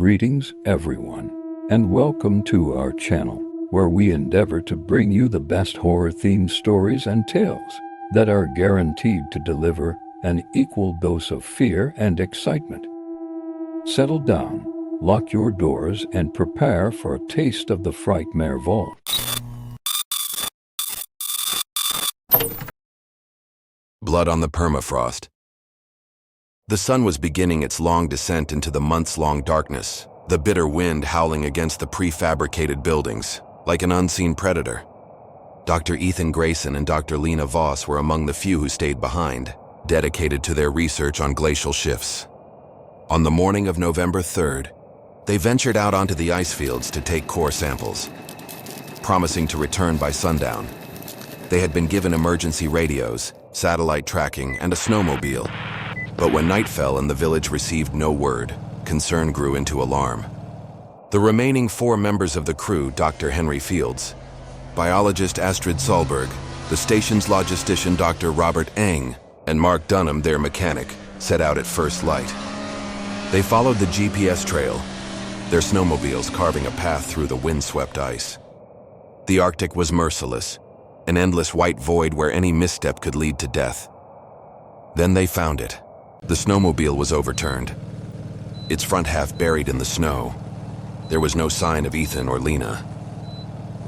Greetings, everyone, and welcome to our channel, where we endeavor to bring you the best horror-themed stories and tales that are guaranteed to deliver an equal dose of fear and excitement. Settle down, lock your doors, and prepare for a taste of the Frightmare Vault. Blood on the Permafrost. The sun was beginning its long descent into the months-long darkness, the bitter wind howling against the prefabricated buildings, like an unseen predator. Dr. Ethan Grayson and Dr. Lena Voss were among the few who stayed behind, dedicated to their research on glacial shifts. On the morning of November 3rd, they ventured out onto the ice fields to take core samples, promising to return by sundown. They had been given emergency radios, satellite tracking, and a snowmobile. But when night fell and the village received no word, concern grew into alarm. The remaining 4 members of the crew, Dr. Henry Fields, biologist Astrid Solberg, the station's logistician Dr. Robert Eng, and Mark Dunham, their mechanic, set out at first light. They followed the GPS trail, their snowmobiles carving a path through the windswept ice. The Arctic was merciless, an endless white void where any misstep could lead to death. Then they found it. The snowmobile was overturned, its front half buried in the snow. There was no sign of Ethan or Lena.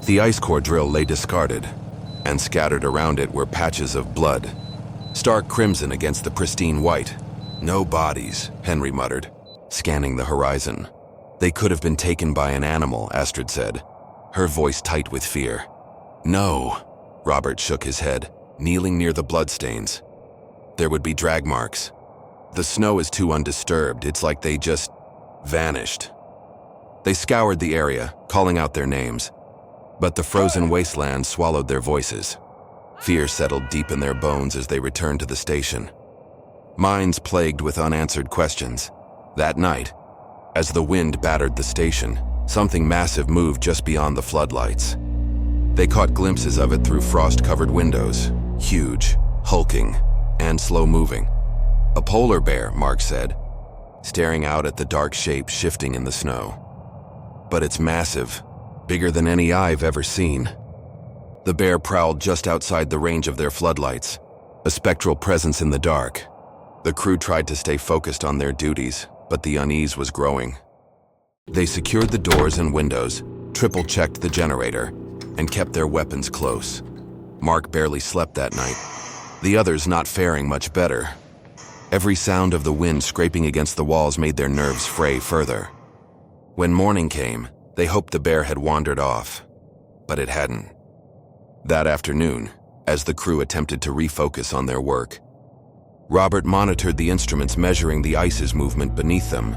The ice core drill lay discarded, and scattered around it were patches of blood, stark crimson against the pristine white. No bodies, Henry muttered, scanning the horizon. They could have been taken by an animal, Astrid said, her voice tight with fear. No, Robert shook his head, kneeling near the bloodstains. There would be drag marks. The snow is too undisturbed, it's like they just vanished. They scoured the area, calling out their names, but the frozen wasteland swallowed their voices. Fear settled deep in their bones as they returned to the station. Minds plagued with unanswered questions. That night, as the wind battered the station, something massive moved just beyond the floodlights. They caught glimpses of it through frost-covered windows, huge, hulking, and slow-moving. A polar bear, Mark said, staring out at the dark shape shifting in the snow. But it's massive, bigger than any I've ever seen. The bear prowled just outside the range of their floodlights, a spectral presence in the dark. The crew tried to stay focused on their duties, but the unease was growing. They secured the doors and windows, triple-checked the generator, and kept their weapons close. Mark barely slept that night, the others not faring much better. Every sound of the wind scraping against the walls made their nerves fray further. When morning came, they hoped the bear had wandered off, but it hadn't. That afternoon, as the crew attempted to refocus on their work, Robert monitored the instruments measuring the ice's movement beneath them.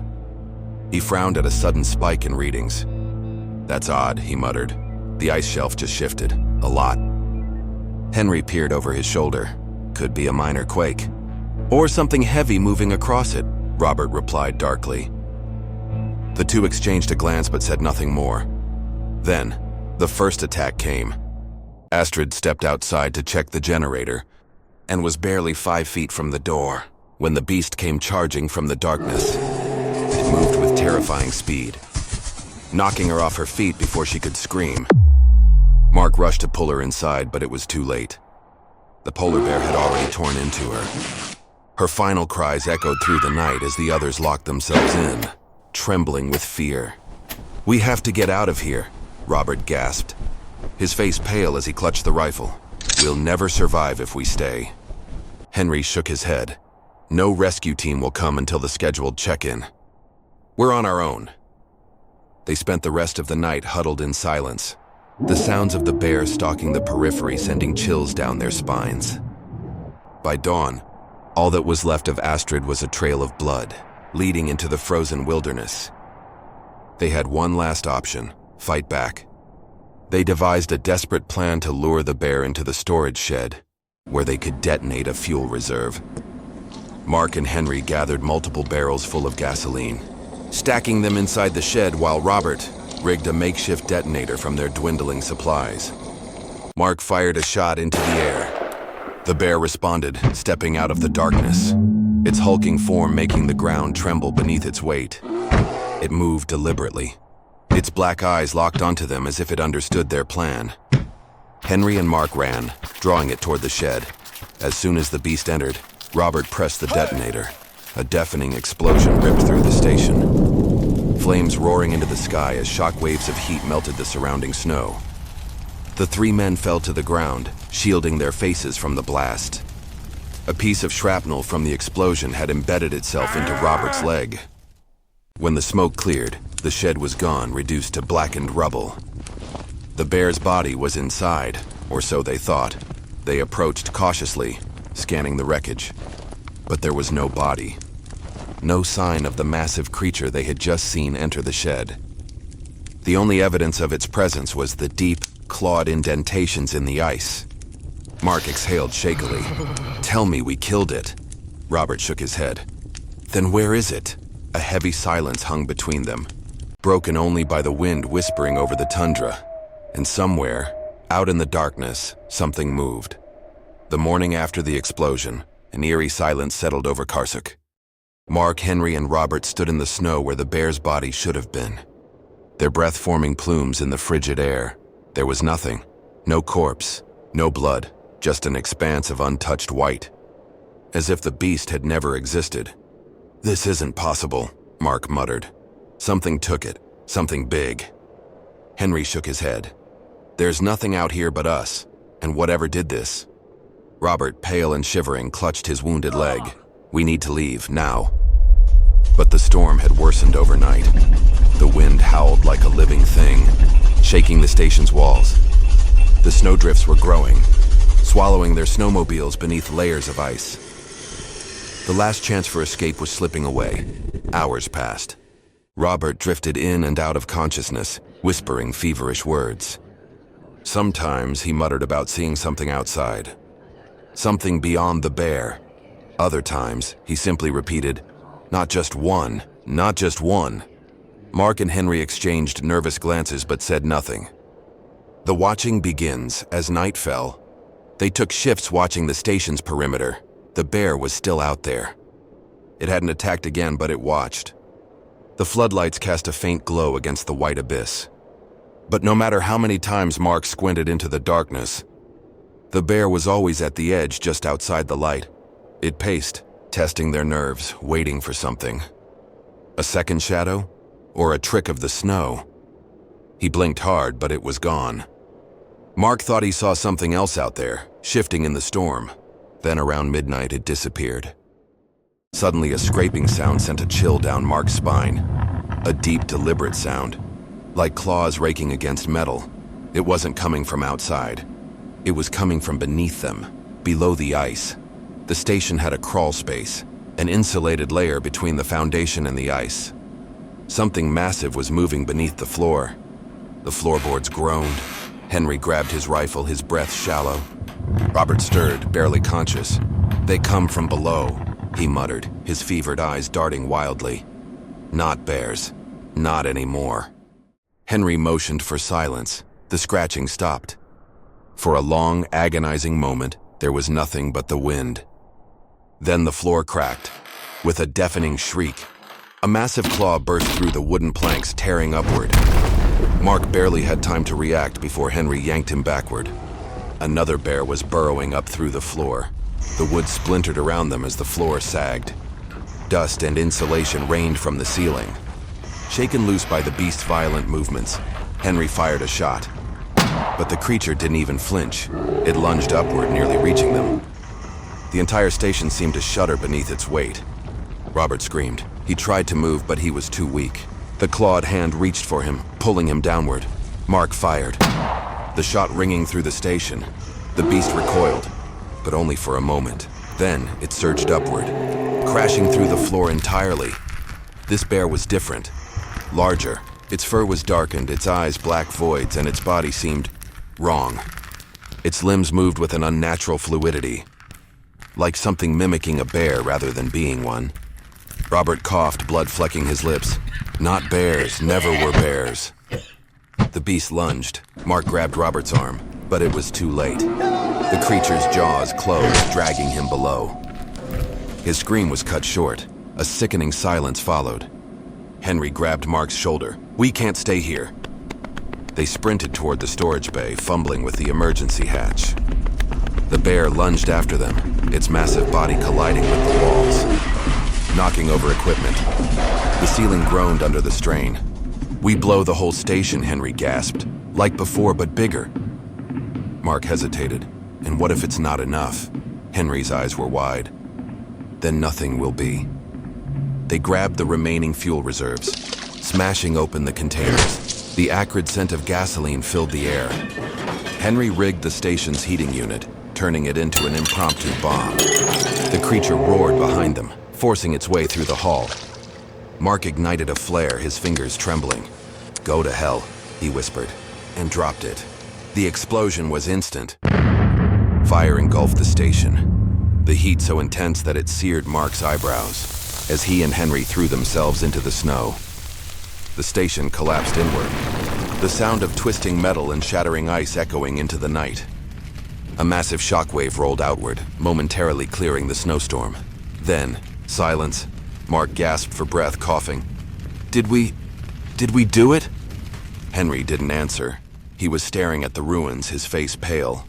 He frowned at a sudden spike in readings. "That's odd," he muttered. The ice shelf just shifted, a lot. Henry peered over his shoulder. "Could be a minor quake. Or something heavy moving across it," Robert replied darkly. The two exchanged a glance but said nothing more. Then, the first attack came. Astrid stepped outside to check the generator and was barely 5 feet from the door when the beast came charging from the darkness. It moved with terrifying speed, knocking her off her feet before she could scream. Mark rushed to pull her inside, but it was too late. The polar bear had already torn into her. Her final cries echoed through the night as the others locked themselves in, trembling with fear. "We have to get out of here," Robert gasped, his face pale as he clutched the rifle. "We'll never survive if we stay." Henry shook his head. "No rescue team will come until the scheduled check-in. We're on our own." They spent the rest of the night huddled in silence, the sounds of the bear stalking the periphery sending chills down their spines. By dawn, all that was left of Astrid was a trail of blood, leading into the frozen wilderness. They had one last option: fight back. They devised a desperate plan to lure the bear into the storage shed, where they could detonate a fuel reserve. Mark and Henry gathered multiple barrels full of gasoline, stacking them inside the shed while Robert rigged a makeshift detonator from their dwindling supplies. Mark fired a shot into the air. The bear responded, stepping out of the darkness, its hulking form making the ground tremble beneath its weight. It moved deliberately. Its black eyes locked onto them as if it understood their plan. Henry and Mark ran, drawing it toward the shed. As soon as the beast entered, Robert pressed the detonator. A deafening explosion ripped through the station. Flames roaring into the sky as shock waves of heat melted the surrounding snow. The three men fell to the ground, shielding their faces from the blast. A piece of shrapnel from the explosion had embedded itself into Robert's leg. When the smoke cleared, the shed was gone, reduced to blackened rubble. The bear's body was inside, or so they thought. They approached cautiously, scanning the wreckage. But there was no body. No sign of the massive creature they had just seen enter the shed. The only evidence of its presence was the deep, clawed indentations in the ice. Mark exhaled shakily. "Tell me we killed it." Robert shook his head. "Then where is it?" A heavy silence hung between them, broken only by the wind whispering over the tundra. And somewhere, out in the darkness, something moved. The morning after the explosion, an eerie silence settled over Karsuk. Mark, Henry, and Robert stood in the snow where the bear's body should have been. Their breath forming plumes in the frigid air. There was nothing. No corpse. No blood. Just an expanse of untouched white. As if the beast had never existed. "This isn't possible," Mark muttered. "Something took it. Something big." Henry shook his head. "There's nothing out here but us, and whatever did this." Robert, pale and shivering, clutched his wounded leg. "We need to leave, now." But the storm had worsened overnight. The wind howled like a living thing, shaking the station's walls. The snowdrifts were growing, swallowing their snowmobiles beneath layers of ice. The last chance for escape was slipping away. Hours passed. Robert drifted in and out of consciousness, whispering feverish words. Sometimes he muttered about seeing something outside. Something beyond the bear. Other times, he simply repeated, "Not just one, not just one." Mark and Henry exchanged nervous glances but said nothing. The watching begins as night fell. They took shifts watching the station's perimeter. The bear was still out there. It hadn't attacked again, but it watched. The floodlights cast a faint glow against the white abyss. But no matter how many times Mark squinted into the darkness, the bear was always at the edge just outside the light. It paced, testing their nerves, waiting for something. A second shadow? Or a trick of the snow? He blinked hard, but it was gone. Mark thought he saw something else out there, shifting in the storm. Then around midnight, it disappeared. Suddenly, a scraping sound sent a chill down Mark's spine. A deep, deliberate sound, like claws raking against metal. It wasn't coming from outside. It was coming from beneath them, below the ice. The station had a crawl space, an insulated layer between the foundation and the ice. Something massive was moving beneath the floor. The floorboards groaned. Henry grabbed his rifle, his breath shallow. Robert stirred, barely conscious. "They come from below," he muttered, his fevered eyes darting wildly. "Not bears. Not anymore." Henry motioned for silence. The scratching stopped. For a long, agonizing moment, there was nothing but the wind. Then the floor cracked. With a deafening shriek, a massive claw burst through the wooden planks, tearing upward. Mark barely had time to react before Henry yanked him backward. Another bear was burrowing up through the floor. The wood splintered around them as the floor sagged. Dust and insulation rained from the ceiling. Shaken loose by the beast's violent movements, Henry fired a shot. But the creature didn't even flinch. It lunged upward, nearly reaching them. The entire station seemed to shudder beneath its weight. Robert screamed. He tried to move, but he was too weak. The clawed hand reached for him, pulling him downward. Mark fired. The shot ringing through the station. The beast recoiled, but only for a moment. Then it surged upward, crashing through the floor entirely. This bear was different. Larger. Its fur was darkened, its eyes black voids, and its body seemed wrong. Its limbs moved with an unnatural fluidity, like something mimicking a bear rather than being one. Robert coughed, blood flecking his lips. "Not bears, never were bears." The beast lunged. Mark grabbed Robert's arm, but it was too late. The creature's jaws closed, dragging him below. His scream was cut short. A sickening silence followed. Henry grabbed Mark's shoulder. "We can't stay here." They sprinted toward the storage bay, fumbling with the emergency hatch. The bear lunged after them, its massive body colliding with the walls, knocking over equipment. The ceiling groaned under the strain. "We blow the whole station," Henry gasped. "Like before, but bigger." Mark hesitated. "And what if it's not enough?" Henry's eyes were wide. "Then nothing will be." They grabbed the remaining fuel reserves, smashing open the containers. The acrid scent of gasoline filled the air. Henry rigged the station's heating unit, turning it into an impromptu bomb. The creature roared behind them, forcing its way through the hall. Mark ignited a flare, his fingers trembling. "Go to hell," he whispered, and dropped it. The explosion was instant. Fire engulfed the station, the heat so intense that it seared Mark's eyebrows as he and Henry threw themselves into the snow. The station collapsed inward, the sound of twisting metal and shattering ice echoing into the night. A massive shockwave rolled outward, momentarily clearing the snowstorm. Then, silence. Mark gasped for breath, coughing. Did we do it?" Henry didn't answer. He was staring at the ruins, his face pale.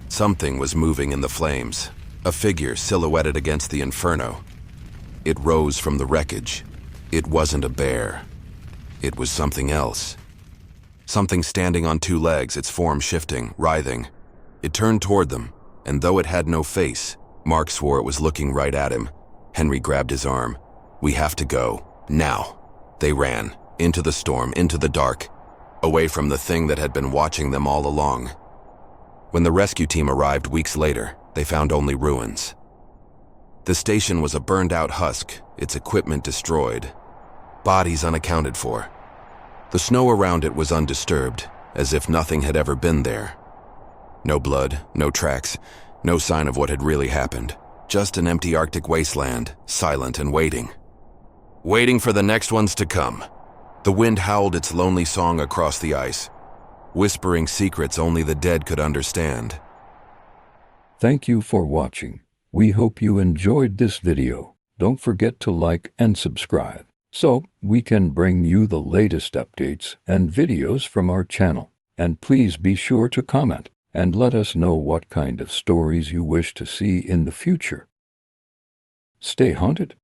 Something was moving in the flames, a figure silhouetted against the inferno. It rose from the wreckage. It wasn't a bear. It was something else. Something standing on two legs, its form shifting, writhing. It turned toward them, and though it had no face, Mark swore it was looking right at him. Henry grabbed his arm. "We have to go. Now." They ran, into the storm, into the dark, away from the thing that had been watching them all along. When the rescue team arrived weeks later, they found only ruins. The station was a burned-out husk, its equipment destroyed, bodies unaccounted for. The snow around it was undisturbed, as if nothing had ever been there. No blood, no tracks, no sign of what had really happened. Just an empty Arctic wasteland, silent and waiting. Waiting for the next ones to come. The wind howled its lonely song across the ice, whispering secrets only the dead could understand. Thank you for watching. We hope you enjoyed this video. Don't forget to like and subscribe so we can bring you the latest updates and videos from our channel. And please be sure to comment and let us know what kind of stories you wish to see in the future. Stay haunted.